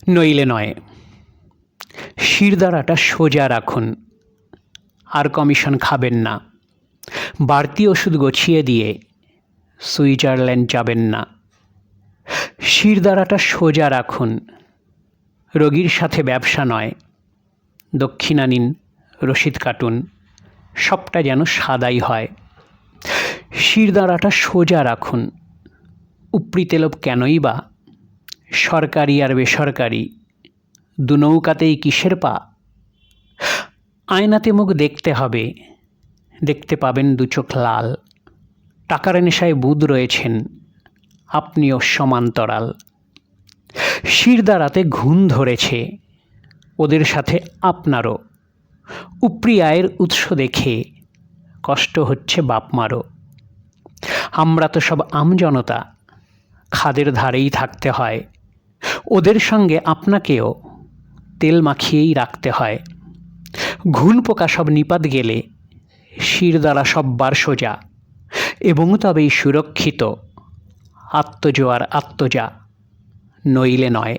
নইলে নয়। শিরদাঁড়াটা সোজা রাখুন, আর কমিশন খাবেন না। বাড়তি ওষুধ গছিয়ে দিয়ে সুইজারল্যান্ড যাবেন না। শিরদাঁড়াটা সোজা রাখুন, রোগীর সাথে ব্যবসা নয়। দক্ষিণা নিন, রসিদ কাটুন, সবটা যেন সাদাই হয়। শিরদাঁড়াটা সোজা রাখুন, উপরি তেলব কেনই বা? সরকারি আর বেসরকারি দু নৌকাতেই কিসের পা? আয়নাতে মুখ দেখতে হবে, দেখতে পাবেন দু চোখ লাল। টাকার নেশায় বুঁদ রয়েছেন, আপনিও সমান্তরাল। শিরদাঁড়াতে ঘুণ ধরেছে, ওদের সাথে আপনারও। উপরি আয়ের উৎস দেখে কষ্ট হচ্ছে বাপমারও। আমরা তো সব আমজনতা, খাদের ধারেই থাকতে হয়। ওদের সঙ্গে আপনাকেও তেল মাখিয়েই রাখতে হয়। ঘুণ পোকা সব নিপাত গেলে শিরদাঁড়া সববার সোজা, এবং তবেই সুরক্ষিত আত্মজোয়ার আত্মজা, নইলে নয়।